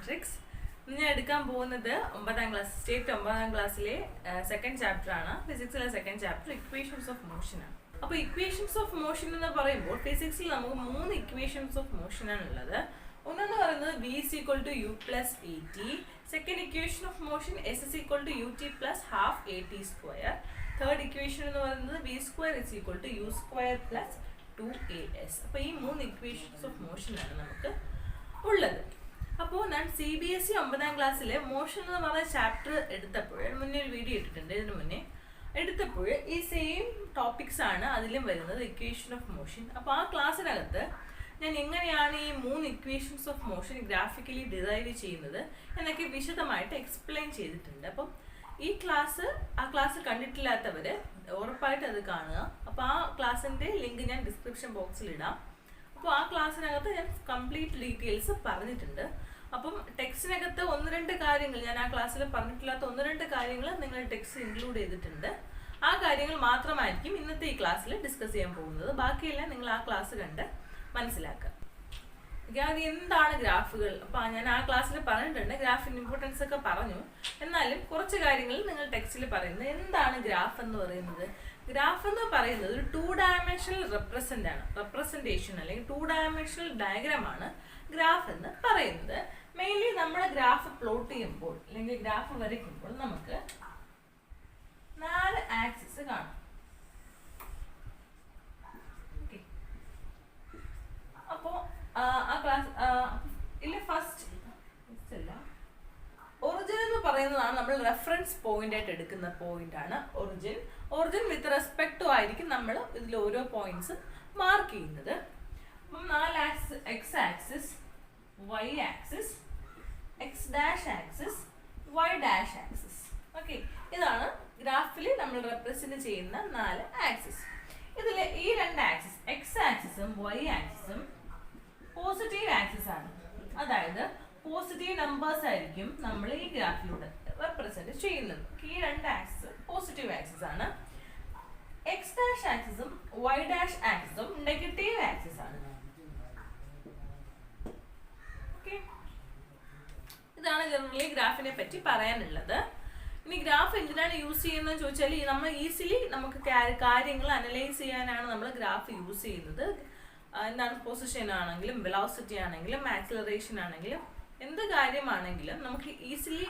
Tricks. ഇന്ന് ഞാൻ എടുക്കാൻ പോകുന്നത് 9ാം ക്ലാസ് സ്റ്റേറ്റ് 9ാം ക്ലാസ്സിലെ സെക്കൻഡ് ചാപ്റ്റർ ആണ്. ഫിസിക്സിലെ second chapter equations of motion ആണ്. അപ്പോൾ ഇക്വേഷൻസ് ഓഫ് മോഷൻ എന്ന് പറയുമ്പോൾ ഫിസിക്സിൽ നമുക്ക് 3 ഇക്വേഷൻസ് ഓഫ് മോഷൻ ആണ് ഉള്ളത്. ഒന്നെന്ന് പറയുന്നത് v is equal to u plus at. Second equation of motion s is equal to ut plus half at square. Third equation എന്ന് പറയുന്നത് v square is equal to u square plus 2as. അപ്പോൾ ഈ 3 equations of motion ആണ് നമുക്ക് ഉള്ളത്. അപ്പോൾ ഞാൻ CBSE 9ാം ക്ലാസ്സിലെ മോഷൻ എന്ന് പറയുന്ന ചാപ്റ്റർ എടുത്തപ്പോൾ മുന്നേ ഒരു വീഡിയോ ഇട്ടിട്ടുണ്ട്. ഇതിന് മുന്നേ എടുത്തപ്പോൾ ഈ സെയിം ടോപ്പിക്സ് ആണ് അതിലും വരുന്നത്, ഇക്വേഷൻ ഓഫ് മോഷൻ. അപ്പോൾ ആ ക്ലാസ്സിനകത്ത് ഞാൻ എങ്ങനെയാണ് ഈ 3 equations of motion graphically derive ചെയ്യുന്നത് എന്നൊക്കെ വിശദമായിട്ട് എക്സ്പ്ലെയിൻ ചെയ്തിട്ടുണ്ട്. അപ്പം ഈ ആ ക്ലാസ് കണ്ടിട്ടില്ലാത്തവർ ഉറപ്പായിട്ട് അത് കാണുക. അപ്പോൾ ആ ക്ലാസ്സിൻ്റെ ലിങ്ക് ഞാൻ ഡിസ്ക്രിപ്ഷൻ ബോക്സിൽ ഇടാം. അപ്പോൾ ആ ക്ലാസ്സിനകത്ത് ഞാൻ കംപ്ലീറ്റ് ഡീറ്റെയിൽസ് പറഞ്ഞിട്ടുണ്ട്. അപ്പം ടെക്സ്റ്റിനകത്ത് 1-2 കാര്യങ്ങൾ ഞാൻ ആ ക്ലാസ്സിൽ പറഞ്ഞിട്ടില്ലാത്ത 1-2 കാര്യങ്ങൾ നിങ്ങൾ ടെക്സ്റ്റ് ഇൻക്ലൂഡ് ചെയ്തിട്ടുണ്ട്. ആ കാര്യങ്ങൾ മാത്രമായിരിക്കും ഇന്നത്തെ ഈ ക്ലാസ്സിൽ ഡിസ്കസ് ചെയ്യാൻ പോകുന്നത്. ബാക്കിയെല്ലാം നിങ്ങൾ ആ ക്ലാസ് കണ്ട് മനസ്സിലാക്കുക. അത് എന്താണ് ഗ്രാഫുകൾ? അപ്പോൾ ഞാൻ ആ ക്ലാസ്സിൽ പറഞ്ഞിട്ടുണ്ട്, ഗ്രാഫിൻ്റെ ഇമ്പോർട്ടൻസ് ഒക്കെ പറഞ്ഞു. എന്നാലും കുറച്ച് കാര്യങ്ങൾ നിങ്ങൾ ടെക്സ്റ്റിൽ പറയുന്നത്. എന്താണ് ഗ്രാഫ് എന്ന് പറയുന്നത്? ഗ്രാഫ് എന്ന് പറയുന്നത് ഒരു 2 ഡയമെൻഷണൽ റെപ്രസെൻറ്റേഷൻ അല്ലെങ്കിൽ 2 ഡയമെൻഷണൽ ഡയഗ്രാം ആണ് ഗ്രാഫ് എന്ന് പറയുന്നത്. മെയിൻലി നമ്മൾ ഗ്രാഫ് പ്ലോട്ട് ചെയ്യുമ്പോൾ അല്ലെങ്കിൽ ഗ്രാഫ് വരയ്ക്കുമ്പോൾ നമുക്ക് 4 ആക്സിസ് കാണും. അപ്പോൾ ആ ക്ലാസ് ഫസ്റ്റ് ഒറിജിൻ എന്ന് പറയുന്നതാണ് നമ്മൾ റെഫറൻസ് പോയിന്റ് ആയിട്ട് എടുക്കുന്ന പോയിന്റ് ആണ് ഒറിജിൻ വിത്ത് റെസ്പെക്ട് ടു ആയിരിക്കും നമ്മൾ ഇതിൽ ഓരോ പോയിന്റ്സ് മാർക്ക് ചെയ്യുന്നത്. അപ്പം 4 axis, X axis, Y axis, X dash axis, Y dash axis. Okay, ഇതാണ് ഗ്രാഫിൽ നമ്മൾ റെപ്രസെന്റ് ചെയ്യുന്ന 4 ആക്സിസ്. ഇതിൽ ഈ 2 ആക്സിസ്, എക്സ് ആക്സിസും വൈ ആക്സിസും പോസിറ്റീവ് ആക്സിസ് ആണ്. അതായത് പോസിറ്റീവ് നമ്പേഴ്സ് ആയിരിക്കും നമ്മൾ ഈ ഗ്രാഫിലൂടെ റെപ്രസെന്റ് ചെയ്യുന്നത്. ഈ 2 ആക്സിസ് പോസിറ്റീവ് ആക്സിസ് ആണ്. എക്സ് ഡാഷ് ആക്സിസും വൈ ഡാഷ് ആക്സിസും നെഗറ്റീവ് ആക്സിസ് ആണ്. ഇതാണ് ജനറലി ഗ്രാഫിനെ പറ്റി പറയാനുള്ളത്. ഇനി ഗ്രാഫ് എന്തിനാണ് യൂസ് ചെയ്യുന്നത് ചോദിച്ചാൽ നമ്മൾ ഈസിലി നമുക്ക് കാര്യങ്ങൾ അനലൈസ് ചെയ്യാനാണ് നമ്മൾ ഗ്രാഫ് യൂസ് ചെയ്യുന്നത്. എന്താണ് പൊസിഷൻ ആണെങ്കിലും വെലോസിറ്റി ആണെങ്കിലും ആക്സിലറേഷൻ ആണെങ്കിലും എന്ത് കാര്യമാണെങ്കിലും നമുക്ക് ഈസിലി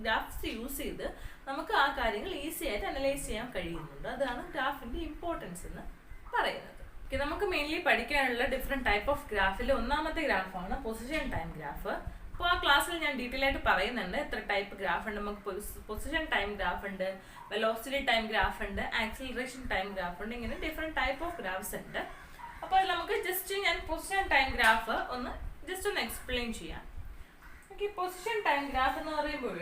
ഗ്രാഫ്സ് യൂസ് ചെയ്ത് നമുക്ക് ആ കാര്യങ്ങൾ ഈസി ആയിട്ട് അനലൈസ് ചെയ്യാൻ കഴിയുന്നുണ്ട്. അതാണ് ഗ്രാഫിന്റെ ഇമ്പോർട്ടൻസ് എന്ന് പറയുന്നത്. നമുക്ക് മെയിൻലി പഠിക്കാനുള്ള ഡിഫറെന്റ് ടൈപ്പ് ഓഫ് ഗ്രാഫിൽ ഒന്നാമത്തെ ഗ്രാഫാണ് പൊസിഷൻ ടൈം ഗ്രാഫ്. അപ്പോൾ ആ ക്ലാസ്സിൽ ഞാൻ ഡീറ്റെയിൽ ആയിട്ട് പറയുന്നുണ്ട് എത്ര ടൈപ്പ് ഗ്രാഫ് ഉണ്ട്. നമുക്ക് പൊസിഷൻ ടൈം ഗ്രാഫ് ഉണ്ട്, വെലോസിറ്റി ടൈം ഗ്രാഫ് ഉണ്ട്, ആക്സിലറേഷൻ ടൈം ഗ്രാഫ് ഉണ്ട്. ഇങ്ങനെ ഡിഫറെന്റ് ടൈപ്പ് ഓഫ് ഗ്രാഫ്സ് ഉണ്ട്. അപ്പോൾ നമുക്ക് ജസ്റ്റ് ഞാൻ പൊസിഷൻ ടൈം ഗ്രാഫ് ഒന്ന് എക്സ്പ്ലെയിൻ ചെയ്യാം. ഓക്കെ, പൊസിഷൻ ടൈം ഗ്രാഫ് എന്ന് പറയുമ്പോൾ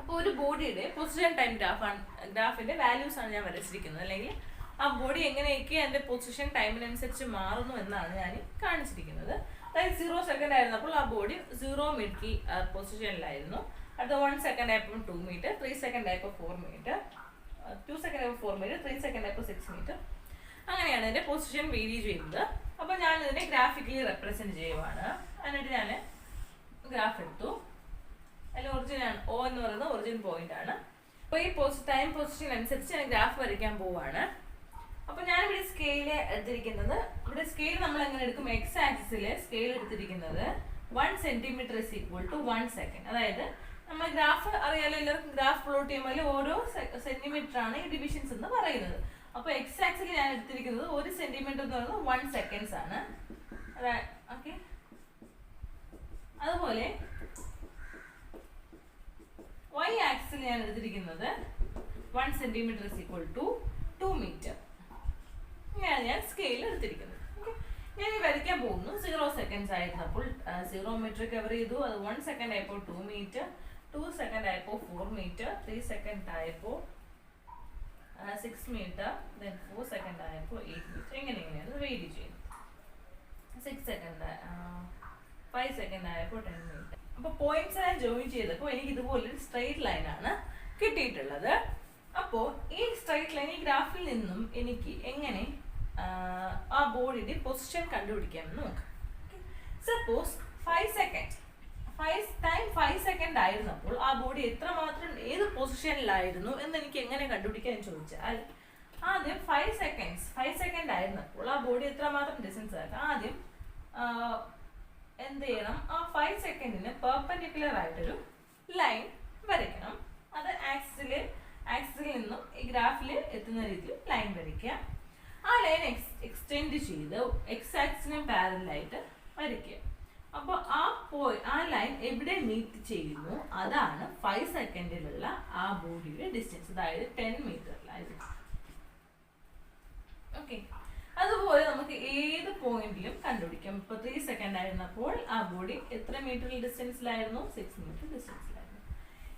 അപ്പോൾ ഒരു ബോഡിയുടെ പൊസിഷൻ ടൈം ഗ്രാഫിന്റെ വാല്യൂസ് ആണ് ഞാൻ വരച്ചിരിക്കുന്നത്. അല്ലെങ്കിൽ ആ ബോഡി എങ്ങനെയൊക്കെ അതിന്റെ പൊസിഷൻ ടൈമിനനുസരിച്ച് മാറുന്നു എന്നാണ് ഞാൻ കാണിച്ചിരിക്കുന്നത്. അതായത് 0 സെക്കൻഡ് ആയിരുന്നപ്പോൾ ആ ബോഡി 0 മീറ്റർ പൊസിഷനിലായിരുന്നു. അടുത്ത 1 സെക്കൻഡ് ആയപ്പോൾ 2 മീറ്റർ, 3 സെക്കൻഡ് ആയപ്പോൾ 4 മീറ്റർ, 2 സെക്കൻഡ് ആയപ്പോൾ 4 മീറ്റർ, 3 സെക്കൻഡ് ആയപ്പോൾ 6 മീറ്റർ. അങ്ങനെയാണ് ഇതിന്റെ പൊസിഷൻ വേരി ചെയ്യുന്നത്. അപ്പോൾ ഞാൻ ഇതിനെ ഗ്രാഫിക്കലി റെപ്രസെന്റ് ചെയ്യുവാണ്. എന്നിട്ട് ഞാൻ ഗ്രാഫ് എടുത്തു. അതിൽ ഒറിജിൻ ആണ്, O എന്ന് പറയുന്നത് ഒറിജിൻ പോയിന്റ് ആണ്. അപ്പോൾ ഈ ടൈം പൊസിഷൻ അനുസരിച്ച് ഞാൻ ഗ്രാഫ് വരയ്ക്കാൻ പോവാണ്. അപ്പോൾ ഞാൻ ഇവിടെ സ്കെയിൽ എടുത്തിരിക്കുന്നത്, ഇവിടെ സ്കെയിൽ നമ്മൾ എങ്ങനെ എടുക്കും? എക്സ് ആക്സിസിൽ സ്കെയിൽ എടുത്തിരിക്കുന്നത് 1 centimetre is equal to 1 second. അതായത് നമ്മൾ ഗ്രാഫ് അറിയാലോ, എല്ലാവർക്കും ഗ്രാഫ് പ്ലോട്ട് ചെയ്യുമ്പോൾ ഓരോ സെന്റിമീറ്റർ ആണ് ഈ ഡിവിഷൻസ് എന്ന് പറയുന്നത്. അപ്പോൾ എക്സ് ആക്സിൽ ഞാൻ എടുത്തിരിക്കുന്നത് 1 സെന്റിമീറ്റർ എന്ന് പറയുന്നത് 1 സെക്കൻഡ്സ് ആണ്. ഓക്കെ, അതുപോലെ വൈ ആക്സിൽ ഞാൻ എടുത്തിരിക്കുന്നത് 1 centimetre is equal to 2 metre. ഇങ്ങനെയാണ് ഞാൻ സ്കെയിൽ എടുത്തിരിക്കുന്നത്. ഞാൻ ഈ വരയ്ക്കാൻ പോകുന്നു. 0 സെക്കൻഡ്സ് ആയിരുന്നപ്പോൾ 0 മീറ്റർ കവർ ചെയ്തു. അത് 1 സെക്കൻഡ് ആയപ്പോൾ 2 മീറ്റർ, 2 സെക്കൻഡ് ആയപ്പോൾ 4 മീറ്റർ, 3 സെക്കൻഡ് ആയപ്പോൾ 6 മീറ്റർ, ദെൻ 4 സെക്കൻഡ് ആയപ്പോൾ 8 മീറ്റർ. ഇങ്ങനെയാണ് വേരി ചെയ്യുന്നത്. 6 സെക്കൻഡ് 5 സെക്കൻഡ് ആയപ്പോൾ 10 മീറ്റർ. അപ്പോൾ പോയിന്റ്സ് ഞാൻ ജോയിൻ ചെയ്തപ്പോൾ എനിക്ക് ഇതുപോലൊരു സ്ട്രെയിറ്റ് ലൈനാണ് കിട്ടിയിട്ടുള്ളത്. അപ്പോൾ ഈ സ്ട്രെയിറ്റ് ലൈൻ ഈ ഗ്രാഫിൽ നിന്നും എനിക്ക് എങ്ങനെ ആ ബോഡിയുടെ പൊസിഷൻ കണ്ടുപിടിക്കാമെന്ന് നോക്കാം. സപ്പോസ് 5 സെക്കൻഡ് 5 സെക്കൻഡ് ആയിരുന്നപ്പോൾ ആ ബോഡി എത്രമാത്രം ഏത് പൊസിഷനിലായിരുന്നു എന്ന് എനിക്ക് എങ്ങനെ കണ്ടുപിടിക്കാൻ ചോദിച്ചാൽ, ആദ്യം 5 സെക്കൻഡ് ആയിരുന്നപ്പോൾ ആ ബോഡി എത്രമാത്രം ഡിസ്റ്റൻസ് ആക്കാം. ആദ്യം എന്ത് ചെയ്യണം, ആ 5 സെക്കൻഡിന് പെർപെൻഡിക്കുലർ ആയിട്ടൊരു ലൈൻ വരയ്ക്കണം. അത് ആക്സിസിൽ നിന്നും ഈ ഗ്രാഫിൽ എത്തുന്ന രീതിയിൽ ലൈൻ വരയ്ക്കുക. ആ ലൈൻ എക്സ്റ്റെൻഡ് ചെയ്ത് എക്സ് ആക്സിസിന് പാരലായിട്ട് വരയ്ക്കുക. അപ്പോൾ ആ ലൈൻ എവിടെ മീറ്റ് ചെയ്യുന്നു അതാണ് 5 സെക്കൻഡിലുള്ള ആ ബോഡിയുടെ ഡിസ്റ്റൻസ്, അതായത് 10 മീറ്ററിലായിരിക്കും. ഓക്കെ, അതുപോലെ നമുക്ക് ഏത് പോയിന്റിലും കണ്ടുപിടിക്കാം. ഇപ്പോൾ 3 സെക്കൻഡ് ആയിരുന്നപ്പോൾ ആ ബോഡി എത്ര മീറ്റർ ഡിസ്റ്റൻസിലായിരുന്നു? 6 മീറ്റർ ഡിസ്റ്റൻസിലായിരുന്നു.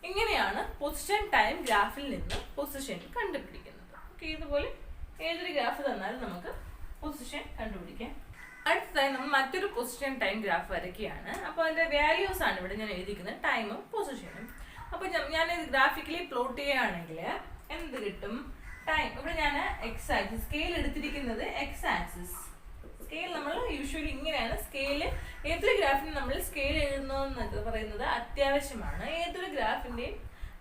ഇങ്ങനെയാണ് പൊസിഷൻ ടൈം ഗ്രാഫിൽ നിന്ന് പൊസിഷൻ കണ്ടുപിടിക്കുന്നത്. ഓക്കെ, ഇതുപോലെ ഏതൊരു ഗ്രാഫ് തന്നാലും നമുക്ക് പൊസിഷൻ കണ്ടുപിടിക്കാം. അടുത്തതായി നമ്മൾ മറ്റൊരു പൊസിഷൻ ടൈം ഗ്രാഫ് വരയ്ക്കുകയാണ്. അപ്പോൾ അതിൻ്റെ വാല്യൂസ് ആണ് ഇവിടെ ഞാൻ എഴുതിക്കുന്നത്, ടൈമും പൊസിഷനും. അപ്പോൾ ഞാൻ ഇത് ഗ്രാഫിക്കലി പ്ലോട്ട് ചെയ്യുകയാണെങ്കിൽ എന്ത് കിട്ടും? ടൈം ഇവിടെ ഞാൻ എക്സ് ആക്സിസ് സ്കെയിൽ എടുത്തിരിക്കുന്നത് എക്സ് ആക്സിസ്. സ്കെയിൽ നമ്മൾ യൂഷ്വലി ഇങ്ങനെയാണ് സ്കെയിൽ. ഏതൊരു ഗ്രാഫിനും നമ്മൾ സ്കെയിൽ എഴുതുന്നതെന്ന് പറയുന്നത് അത്യാവശ്യമാണ്. ഏതൊരു ഗ്രാഫിൻ്റെയും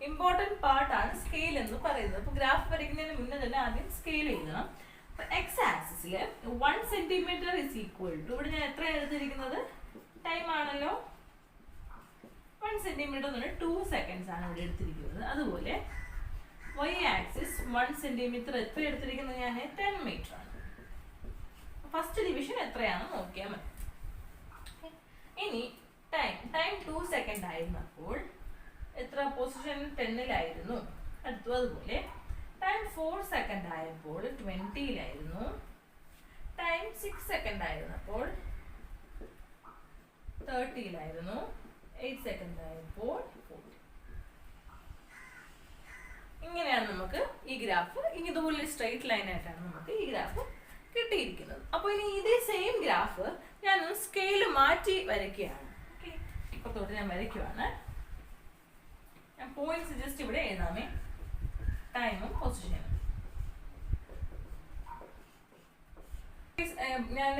ഇമ്പോർട്ടൻറ്റ് പാർട്ടാണ് സ്കെയിൽ എന്ന് പറയുന്നത്. അപ്പോൾ ഗ്രാഫ് വരയ്ക്കുന്നതിന് മുന്നേ തന്നെ ആദ്യം സ്കെയിൽ എഴുതണം. എക്സ് ആക്സിസിൽ 1 സെന്റിമീറ്റർ ഇസ് ഈക്വൽ ടു, ഇവിടെ ഞാൻ എത്ര എടുത്തിരിക്കുന്നത്? ടൈം ആണല്ലോ. 1 സെന്റിമീറ്റർ എന്ന് പറഞ്ഞാൽ 2 സെക്കൻഡ്സ് ആണ് ഇവിടെ എടുത്തിരിക്കുന്നത്. അതുപോലെ y ആക്സിസ് 1 സെന്റിമീറ്റർ എത്ര എടുത്തിരിക്കുന്നത്? ഞാൻ 10 മീറ്റർ ആണ്. ഫസ്റ്റ് ഡിവിഷൻ എത്രയാണെന്ന് നോക്കിയാൽ മതി. ഇനി ടൈം 2 സെക്കൻഡ് ആയിരുന്നപ്പോൾ എത്ര? പൊസിഷൻ 10ലായിരുന്നു. അടുത്തു അതുപോലെ ടൈം 4 സെക്കൻഡ് ആയപ്പോൾ 20ലായിരുന്നു. ടൈം 6 സെക്കൻഡ് ആയിരുന്നപ്പോൾ 30ലായിരുന്നു. 8 സെക്കൻഡ് ആയപ്പോൾ 40. ഇങ്ങനെയാണ് നമുക്ക് ഈ ഗ്രാഫ്, ഇതുപോലെ സ്ട്രെയിറ്റ് ലൈൻ ആയിട്ടാണ് നമുക്ക് ഈ ഗ്രാഫ് കിട്ടിയിരിക്കുന്നത്. അപ്പോൾ ഇനി ഇതേ സെയിം ഗ്രാഫ് ഞാനൊന്ന് സ്കെയിൽ മാറ്റി വരയ്ക്കുകയാണ്. ഓക്കെ, ഇപ്പത്തോട്ട് ഞാൻ വരയ്ക്കുവാണ്. ഞാൻ പോയിന്റ്സ് ജസ്റ്റ് ഇവിടെ എഴുതാമേ, ടൈമും പൊസിഷനും. ഞാൻ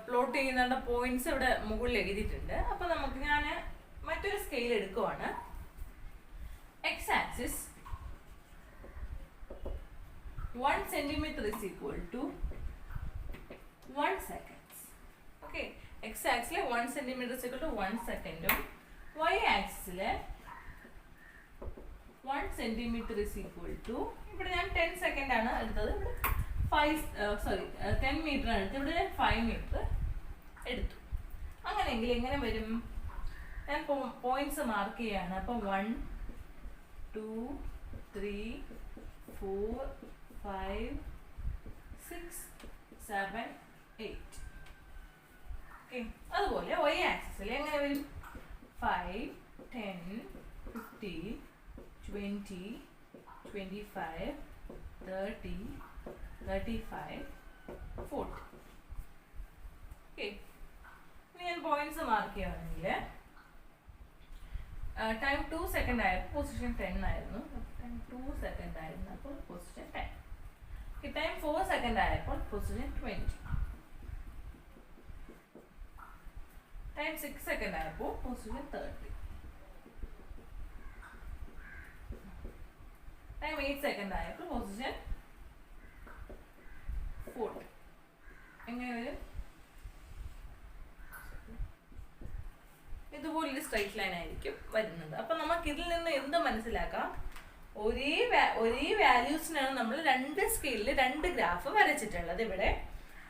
പ്ലോട്ട് ചെയ്യുന്ന പോയിന്റ്സ് ഇവിടെ മുകളിൽ എഴുതിയിട്ടുണ്ട്. അപ്പൊ നമുക്ക് ഞാൻ മറ്റൊരു സ്കെയിൽ എടുക്കുവാണ്. X axis 1 centimetre is equal to 1 second. Okay, X ആക്സിലെ 1 സെന്റിമീറ്റർ ഇസ് ഈക്വൽ ടു 1 സെക്കൻഡും വൈ ആക്സിലെ 1 സെന്റിമീറ്റർ ഇസ് ഈക്വൽ ടു, ഇവിടെ ഞാൻ 10 സെക്കൻഡ് ആണ് എടുത്തത്, ഇവിടെ 10 മീറ്റർ ആണ് എടുത്തത്, ഇവിടെ ഞാൻ 5 മീറ്റർ എടുത്തു. അങ്ങനെയെങ്കിൽ എങ്ങനെ വരും? ഞാൻ പോയിന്റ്സ് മാർക്ക് ചെയ്യാണ്. അപ്പോൾ 1 2 3 4 5 6 7 8. ഓക്കെ, അതുപോലെ y ആക്സിസിൽ എങ്ങനെ വരും? 5 10 15 20 25 30 35 40. ഓക്കെ, ഇനി ഞാൻ പോയിന്റ്സ് മാർക്ക് ചെയ്യുകയാണെങ്കിൽ ടൈം 2 സെക്കൻഡ് ആയപ്പോൾ പൊസിഷൻ 10 ആയിരുന്നു. ടൈം 2 സെക്കൻഡ് ആയിരുന്നപ്പോൾ പൊസിഷൻ 10. ടൈം 4 സെക്കൻഡ് ആയപ്പോൾ പൊസിഷൻ 20. ടൈം 6 സെക്കൻഡ് ആയപ്പോൾ പൊസിഷൻ 30. ടൈം 8 സെക്കൻഡ് ആയപ്പോൾ പൊസിഷൻ 40. എങ്ങനെ വരും? ഇതുപോലൊരു സ്ട്രൈറ്റ് ലൈൻ ആയിരിക്കും വരുന്നത്. അപ്പൊ നമുക്ക് ഇതിൽ നിന്ന് എന്ത് മനസ്സിലാക്കാം? ഒരേ വാല്യൂസിനാണ് നമ്മൾ 2 സ്കെയിലിൽ 2 ഗ്രാഫ് വരച്ചിട്ടുള്ളത് ഇവിടെ.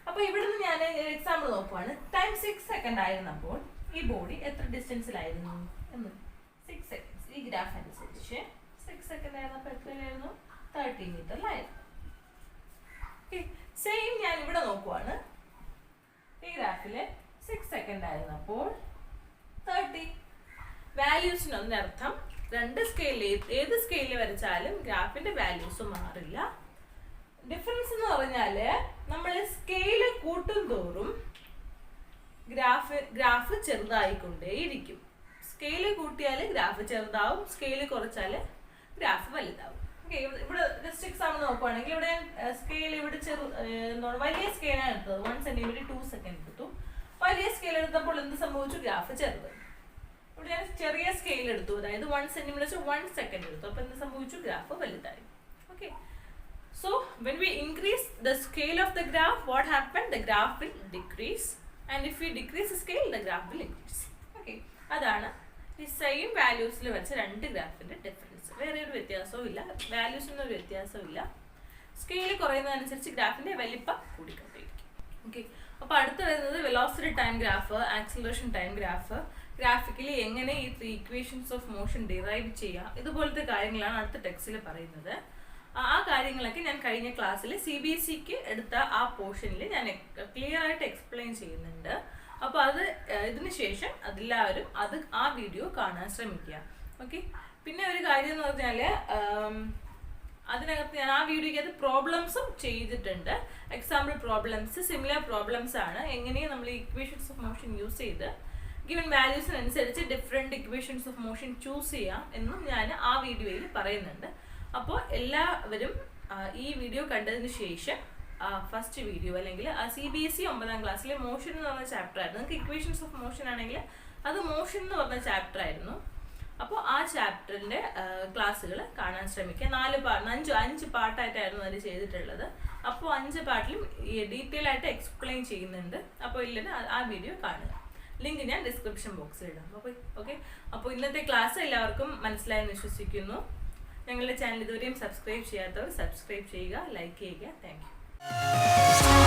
അപ്പൊ ഇവിടുന്ന് ഞാൻ എക്സാമ്പിൾ നോക്കുവാണ്. ടൈം 6 സെക്കൻഡ് ആയിരുന്നപ്പോൾ ഈ ബോഡി എത്ര ഡിസ്റ്റൻസിലായിരുന്നു എന്ന്? 6 സെക്കൻഡ്സ്. ഈ ഗ്രാഫ് അനുസരിച്ച് 6 സെക്കൻഡ് ആയിരുന്നപ്പോൾ എത്രയായിരുന്നു? 30 മീറ്ററിലായിരുന്നു. സെയിം ഞാൻ ഇവിടെ നോക്കുവാണ്. ഈ ഗ്രാഫില് 6 സെക്കൻഡ് ആയിരുന്നപ്പോൾ 30. വാല്യൂസിനൊന്നർത്ഥം 2 സ്കെയിലിൽ ഏത് സ്കെയിലിൽ വരച്ചാലും ഗ്രാഫിന്റെ വാല്യൂസ് മാറില്ല. ഡിഫറൻസ് എന്ന് പറഞ്ഞാൽ നമ്മൾ സ്കെയില് കൂട്ടും തോറും ഗ്രാഫ് ചെറുതായിക്കൊണ്ടേയിരിക്കും. സ്കെയില് കൂട്ടിയാൽ ഗ്രാഫ് ചെറുതാവും, സ്കെയില് കുറച്ചാൽ ഗ്രാഫ് വലുതാവും. ഓക്കെ, ഇവിടെ ജസ്റ്റ് എക്സാമ്പിൾ നോക്കുവാണെങ്കിൽ ഇവിടെ സ്കെയിൽ ഇവിടെ വലിയ സ്കെയിലാണ് എടുത്തത്. 1 സെന്റിമീറ്റർ 2 സെക്കൻഡ് എടുത്തു. വലിയ സ്കെയിൽ സ്കെയിൽ എടുത്തപ്പോൾ എന്ത് സംഭവിച്ചു? ഗ്രാഫ് ചെറുത്. ഇവിടെ ഞാൻ ചെറിയ സ്കെയിൽ എടുത്തു, അതായത് 1 സെന്റിമീറ്റർ വെച്ച് 1 സെക്കൻഡ് എടുത്തു. അപ്പോൾ എന്ത് സംഭവിച്ചു? ഗ്രാഫ് വലുതായി. Okay. So when we increase the scale of the graph, what happened? The graph will decrease, and if we decrease the scale, the graph will increase. Okay. അതാണ് ഈ സെയിം വാല്യൂസിൽ വെച്ച രണ്ട് ഗ്രാഫിന്റെ ഡിഫറൻസ്. വേറെ ഒരു വ്യത്യാസവും ഇല്ല, വാല്യൂസിനൊന്നും ഒരു വ്യത്യാസവും ഇല്ല. സ്കെയിൽ കുറയുന്നതനുസരിച്ച് ഗ്രാഫിന്റെ വലിപ്പം കൂടിക്കൊണ്ടിരിക്കും. ഓക്കെ. അപ്പോൾ അടുത്ത് വരുന്നത് velocity time graph, acceleration time graph. Graphically എങ്ങനെ ഈ 3 ഇക്വേഷൻസ് ഓഫ് മോഷൻ ഡിറൈവ് ചെയ്യാം, ഇതുപോലത്തെ കാര്യങ്ങളാണ് അടുത്ത ടെക്സ്റ്റിൽ പറയുന്നത്. ആ കാര്യങ്ങളൊക്കെ ഞാൻ കഴിഞ്ഞ ക്ലാസ്സിൽ CBSEക്ക് എടുത്ത ആ പോർഷനിൽ ഞാൻ ക്ലിയർ ആയിട്ട് എക്സ്പ്ലെയിൻ ചെയ്യുന്നുണ്ട്. അപ്പോൾ അത് ഇതിന് ശേഷം അതെല്ലാവരും ആ വീഡിയോ കാണാൻ ശ്രമിക്കുക. ഓക്കെ. പിന്നെ ഒരു കാര്യം എന്ന് പറഞ്ഞാൽ അതിനകത്ത് ഞാൻ ആ വീഡിയോയ്ക്കകത്ത് പ്രോബ്ലംസും ചെയ്തിട്ടുണ്ട്. എക്സാമ്പിൾ പ്രോബ്ലംസ്, സിമിലർ പ്രോബ്ലംസ് ആണ്. എങ്ങനെയാണ് നമ്മൾ ഇക്വേഷൻസ് ഓഫ് മോഷൻ യൂസ് ചെയ്ത് ഗിവൺ വാല്യൂസിനനുസരിച്ച് different equations of motion choose ചെയ്യാം എന്നും ഞാൻ ആ വീഡിയോയിൽ പറയുന്നുണ്ട്. അപ്പോൾ എല്ലാവരും ഈ വീഡിയോ കണ്ടതിന് ശേഷം ഫസ്റ്റ് വീഡിയോ അല്ലെങ്കിൽ CBSE 9ാം ക്ലാസ്സിലെ മോഷൻ എന്ന് പറഞ്ഞ ചാപ്റ്റർ ആയിരുന്നു. നിങ്ങൾക്ക് ഇക്വേഷൻസ് ഓഫ് മോഷൻ ആണെങ്കിൽ അത് മോഷൻ എന്ന് പറഞ്ഞ ചാപ്റ്റർ ആയിരുന്നു. അപ്പോൾ ആ ചാപ്റ്ററിൻ്റെ ക്ലാസ്സുകൾ കാണാൻ ശ്രമിക്കുക. 5 പാർട്ടായിട്ടായിരുന്നു അത് ചെയ്തിട്ടുള്ളത്. അപ്പോൾ 5 പാർട്ടിലും ഡീറ്റെയിൽ ആയിട്ട് എക്സ്പ്ലെയിൻ ചെയ്യുന്നുണ്ട്. അപ്പോൾ ഇല്ലെങ്കിൽ ആ വീഡിയോ കാണുക. ലിങ്ക് ഞാൻ ഡിസ്ക്രിപ്ഷൻ ബോക്സിൽ ഇടാം. ഓക്കെ. അപ്പോൾ ഇന്നത്തെ ക്ലാസ് എല്ലാവർക്കും മനസ്സിലായെന്ന് വിശ്വസിക്കുന്നു. ഞങ്ങളുടെ ചാനൽ ഇതുവരെയും സബ്സ്ക്രൈബ് ചെയ്യാത്തവർ സബ്സ്ക്രൈബ് ചെയ്യുക, ലൈക്ക് ചെയ്യുക. Thank you.